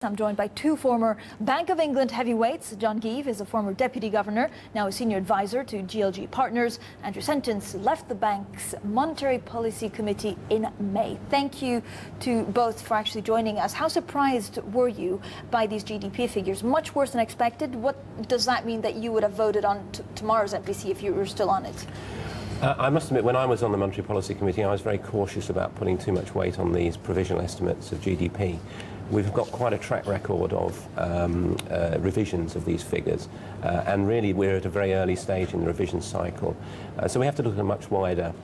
I'm joined by two former Bank of England heavyweights. John Gieve is a former deputy governor, now a senior advisor to GLG Partners. Andrew Sentance left the bank's Monetary Policy Committee in May. Thank you to both for actually joining us. How surprised were you by these GDP figures? Much worse than expected. What does that mean that you would have voted on tomorrow's MPC if you were still on it? I must admit, when I was on the Monetary Policy Committee, I was very cautious about putting too much weight on these provisional estimates of GDP. We've got quite a track record of revisions of these figures, and really we're at a very early stage in the revision cycle. So we have to look at a much wider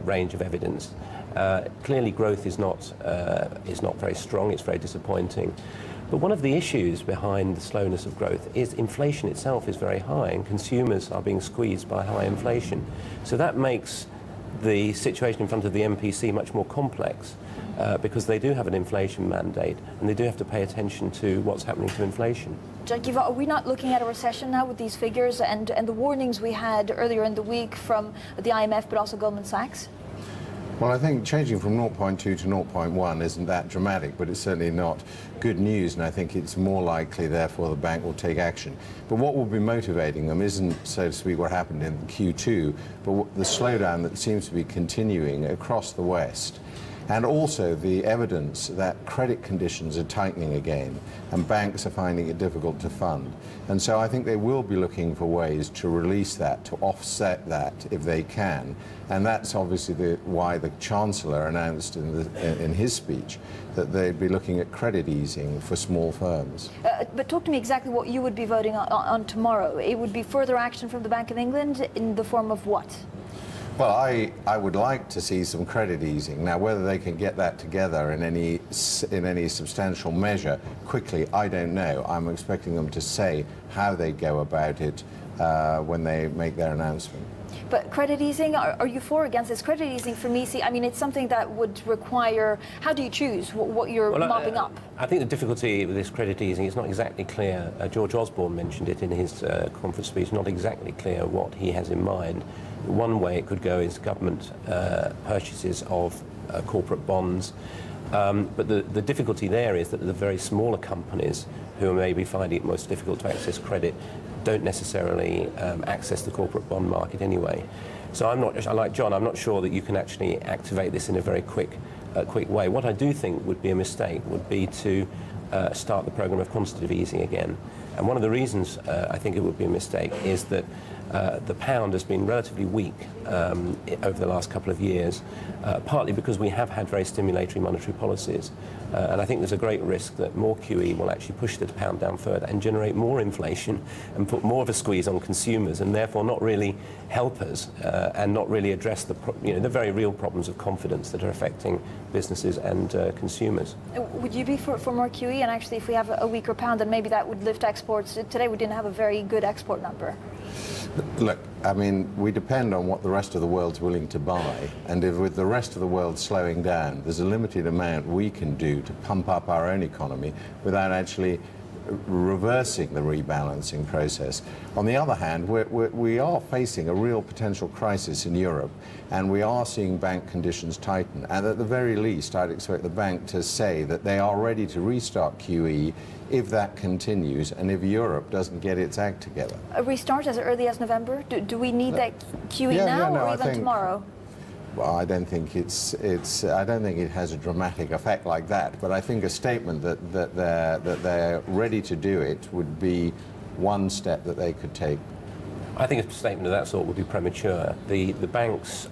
range of evidence. Clearly growth is not very strong, it's very disappointing. But one of the issues behind the slowness of growth is inflation itself is very high, and consumers are being squeezed by high inflation. So that makes the situation in front of the MPC much more complex, because they do have an inflation mandate and they do have to pay attention to what's happening to inflation. John Gieve, are we not looking at a recession now with these figures and the warnings we had earlier in the week from the IMF but also Goldman Sachs? Well, I think changing from 0.2 to 0.1 isn't that dramatic, but it's certainly not good news, and I think it's more likely, therefore, the bank will take action. But what will be motivating them isn't, so to speak, what happened in Q2, but the slowdown that seems to be continuing across the West. And also the evidence that credit conditions are tightening again and banks are finding it difficult to fund. And so I think they will be looking for ways to release that, to offset that if they can. And that's obviously why the Chancellor announced in his speech that they'd be looking at credit easing for small firms. But talk to me exactly what you would be voting on tomorrow. It would be further action from the Bank of England in the form of what? Well, I would like to see some credit easing. Now, whether they can get that together in any substantial measure quickly, I don't know. I'm expecting them to say how they go about it when they make their announcement. But credit easing, are you for or against this? Credit easing for me, I mean, it's something that would require, how do you choose what you're mopping up? I think the difficulty with this credit easing is not exactly clear. George Osborne mentioned it in his conference speech, not exactly clear what he has in mind. One way it could go is government purchases of corporate bonds. But the difficulty there is that the very smaller companies who may be finding it most difficult to access credit don't necessarily access the corporate bond market anyway. So like John, I'm not sure that you can actually activate this in a very quick way. What I do think would be a mistake would be to start the program of quantitative easing again. And one of the reasons I think it would be a mistake is that the pound has been relatively weak over the last couple of years, partly because we have had very stimulatory monetary policies. And I think there's a great risk that more QE will actually push the pound down further and generate more inflation and put more of a squeeze on consumers, and therefore not really help us and not really address the very real problems of confidence that are affecting businesses and consumers. Would you be for more QE? And actually, if we have a weaker pound, then maybe that would lift exports. Today we didn't have a very good export number. Look, I mean, we depend on what the rest of the world's willing to buy, and if with the rest of the world slowing down, there's a limited amount we can do to pump up our own economy without actually reversing the rebalancing process. On the other hand, we are facing a real potential crisis in Europe, and we are seeing bank conditions tighten. And at the very least, I'd expect the bank to say that they are ready to restart QE if that continues and if Europe doesn't get its act together. A restart as early as November? Do we need that QE now or even tomorrow? Well, I don't think I don't think it has a dramatic effect like that. But I think a statement that they're ready to do it would be one step that they could take. I think a statement of that sort would be premature. The bank's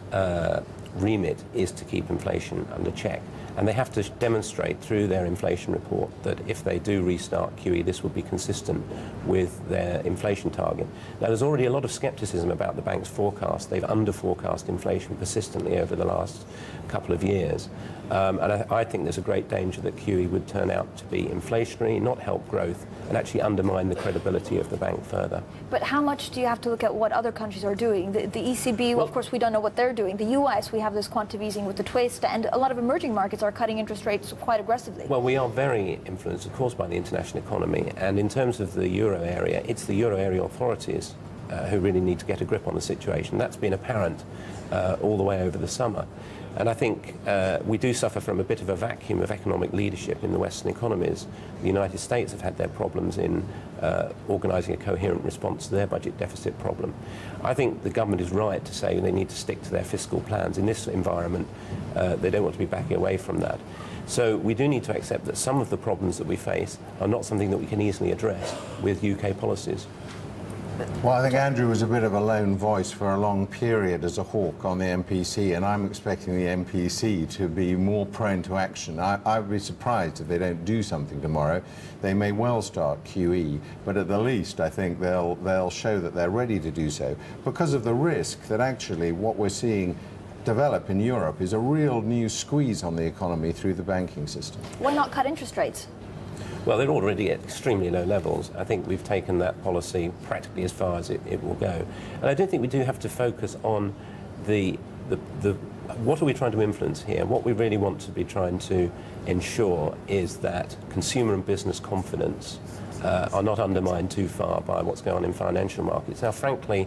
remit is to keep inflation under check. And they have to demonstrate through their inflation report that if they do restart QE, this will be consistent with their inflation target. Now, there's already a lot of skepticism about the bank's forecast. They've under-forecast inflation persistently over the last couple of years. And I think there's a great danger that QE would turn out to be inflationary, not help growth, and actually undermine the credibility of the bank further. But how much do you have to look at what other countries are doing? The ECB, well, of course, we don't know what they're doing. The US, we have this quantitative easing with the twist, and a lot of emerging markets are cutting interest rates quite aggressively. Well, we are very influenced, of course, by the international economy. And in terms of the euro area, it's the euro area authorities who really need to get a grip on the situation. That's been apparent all the way over the summer. And I think we do suffer from a bit of a vacuum of economic leadership in the Western economies. The United States have had their problems in organising a coherent response to their budget deficit problem. I think the government is right to say they need to stick to their fiscal plans. In this environment, they don't want to be backing away from that. So we do need to accept that some of the problems that we face are not something that we can easily address with UK policies. Well, I think Andrew was a bit of a lone voice for a long period as a hawk on the MPC, and I'm expecting the MPC to be more prone to action. I'd be surprised if they don't do something tomorrow. They may well start QE, but at the least I think they'll show that they're ready to do so, because of the risk that actually what we're seeing develop in Europe is a real new squeeze on the economy through the banking system. Why not cut interest rates? Well, they're already at extremely low levels. I think we've taken that policy practically as far as it will go. And I do think we do have to focus on the what are we trying to influence here? What we really want to be trying to ensure is that consumer and business confidence are not undermined too far by what's going on in financial markets. Now, frankly,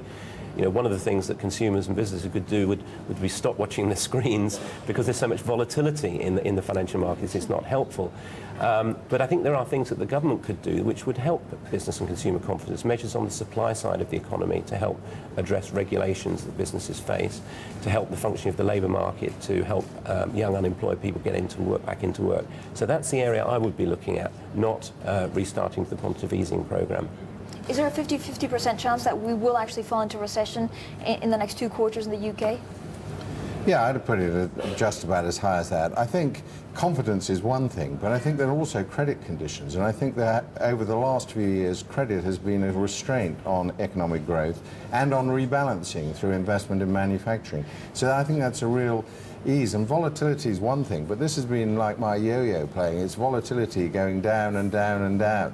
you know, one of the things that consumers and businesses could do would be stop watching the screens, because there's so much volatility in the financial markets. It's not helpful. But I think there are things that the government could do which would help business and consumer confidence, measures on the supply side of the economy to help address regulations that businesses face, to help the functioning of the labour market, to help young unemployed people get into work, back into work. So that's the area I would be looking at, not restarting the quantitative easing programme. Is there a 50% chance that we will actually fall into recession in the next 2 quarters in the UK? Yeah, I'd put it at just about as high as that. I think confidence is one thing, but I think there are also credit conditions. And I think that over the last few years, credit has been a restraint on economic growth and on rebalancing through investment in manufacturing. So I think that's a real ease. And volatility is one thing, but this has been like my yo-yo playing. It's volatility going down and down and down.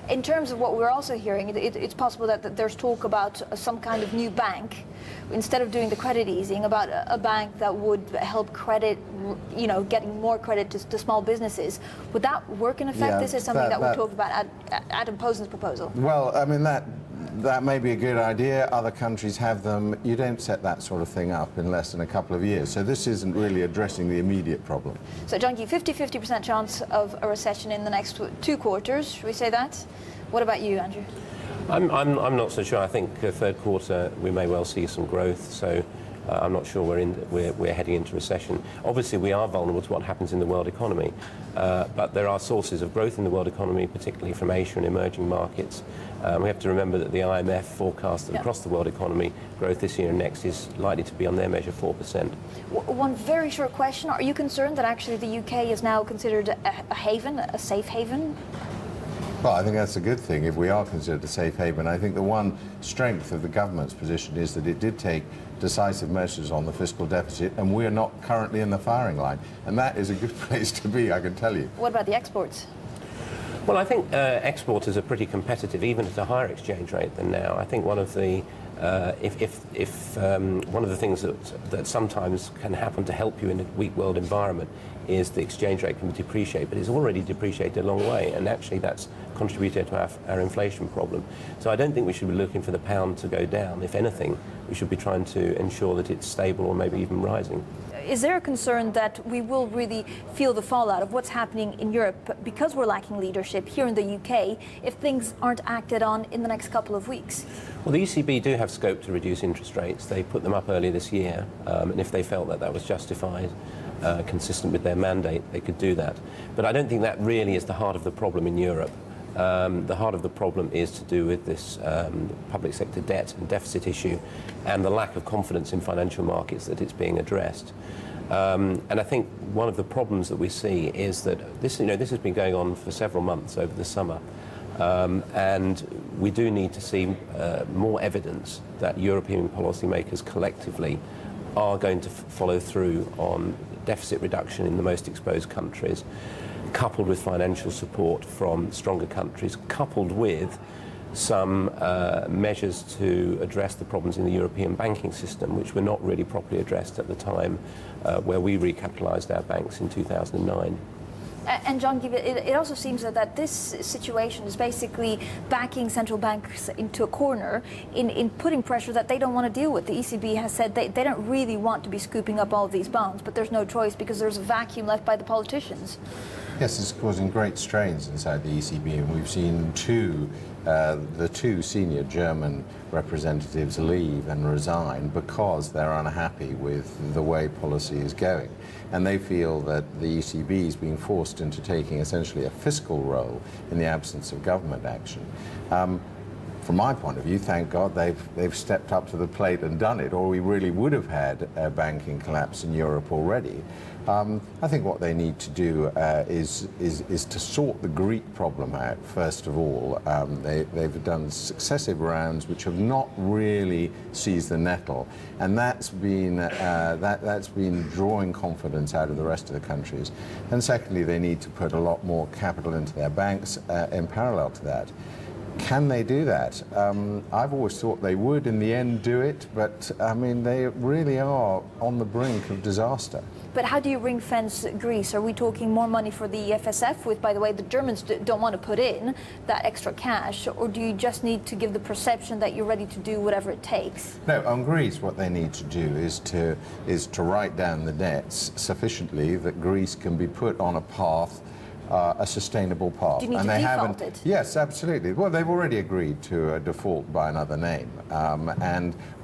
In terms of what we're also hearing, it's possible that there's talk about some kind of new bank, instead of doing the credit easing, about a bank that would help credit, you know, getting more credit to small businesses. Would that work in effect? Yeah, this is something that we talked about at Adam Posen's proposal. Well, I mean, that may be a good idea. Other countries have them. You don't set that sort of thing up in less than a couple of years. So this isn't really addressing the immediate problem. So, John Gieve, 50% chance of a recession in the next 2 quarters. Should we say that? What about you, Andrew? I'm not so sure. I think third quarter we may well see some growth. So I'm not sure we're heading into recession. Obviously, we are vulnerable to what happens in the world economy, but there are sources of growth in the world economy, particularly from Asia and emerging markets. We have to remember that the IMF forecast that across the world economy, growth this year and next is likely to be on their measure 4%. One very short question. Are you concerned that actually the UK is now considered a haven, a safe haven? Well, I think that's a good thing if we are considered a safe haven. I think the one strength of the government's position is that it did take decisive measures on the fiscal deficit, and we're not currently in the firing line. And that is a good place to be, I can tell you. What about the exports? Well, I think exporters are pretty competitive, even at a higher exchange rate than now. I think one of the one of the things that sometimes can happen to help you in a weak world environment is the exchange rate can depreciate, but it's already depreciated a long way, and actually that's contributed to our inflation problem. So I don't think we should be looking for the pound to go down. If anything, we should be trying to ensure that it's stable or maybe even rising. Is there a concern that we will really feel the fallout of what's happening in Europe because we're lacking leadership here in the UK if things aren't acted on in the next couple of weeks? Well, the ECB do have scope to reduce interest rates. They put them up earlier this year, and if they felt that that was justified, consistent with their mandate, they could do that. But I don't think that really is the heart of the problem in Europe. The heart of the problem is to do with this public sector debt and deficit issue and the lack of confidence in financial markets that it's being addressed. And I think one of the problems that we see is that this has been going on for several months over the summer. And we do need to see more evidence that European policymakers collectively are going to follow through on deficit reduction in the most exposed countries, coupled with financial support from stronger countries, coupled with some measures to address the problems in the European banking system, which were not really properly addressed at the time where we recapitalised our banks in 2009. And John Gieve, it also seems that this situation is basically backing central banks into a corner in putting pressure that they don't want to deal with. The ECB has said they don't really want to be scooping up all of these bonds, but there's no choice because there's a vacuum left by the politicians. Yes, it's causing great strains inside the ECB, and we've seen the two senior German representatives leave and resign because they're unhappy with the way policy is going. And they feel that the ECB is being forced into taking essentially a fiscal role in the absence of government action. From my point of view, thank God they've stepped up to the plate and done it, or we really would have had a banking collapse in Europe already. I think what they need to do is to sort the Greek problem out, first of all. They've done successive rounds which have not really seized the nettle, and that's been drawing confidence out of the rest of the countries. And secondly, they need to put a lot more capital into their banks in parallel to that. Can they do that? I've always thought they would in the end do it, but I mean, they really are on the brink of disaster. But how do you ring fence Greece? Are we talking more money for the EFSF, which, by the way, the Germans don't want to put in that extra cash, or do you just need to give the perception that you're ready to do whatever it takes? No, on Greece, what they need to do is to write down the debts sufficiently that Greece can be put on a path, a sustainable path. Do you need and to they default haven't. it? Yes, absolutely. Well, they've already agreed to a default by another name,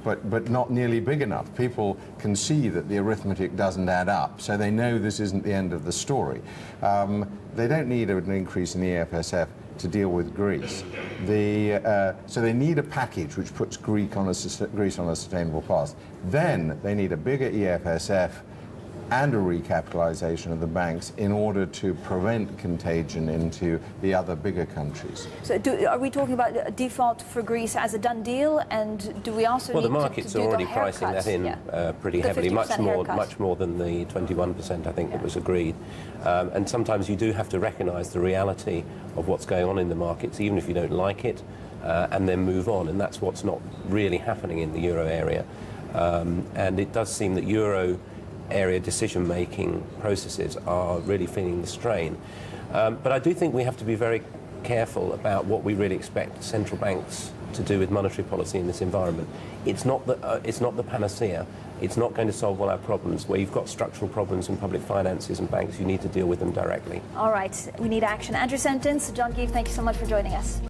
but not nearly big enough. People can see that the arithmetic doesn't add up, so they know this isn't the end of the story. They don't need an increase in the EFSF to deal with Greece. So they need a package which puts Greece on a sustainable path. Then they need a bigger EFSF and a recapitalization of the banks in order to prevent contagion into the other bigger countries. So are we talking about a default for Greece as a done deal, and do we also Well, need the markets to are do already the pricing that in pretty heavily, much 50% more than the 21% I think that was agreed. And sometimes you do have to recognise the reality of what's going on in the markets, even if you don't like it, and then move on. And that's what's not really happening in the euro area. And it does seem that euro area decision-making processes are really feeling the strain. But I do think we have to be very careful about what we really expect central banks to do with monetary policy in this environment. It's not the panacea. It's not going to solve all our problems. Where you've got structural problems in public finances and banks, you need to deal with them directly. All right, we need action. Andrew Sentance, John Gieve, thank you so much for joining us.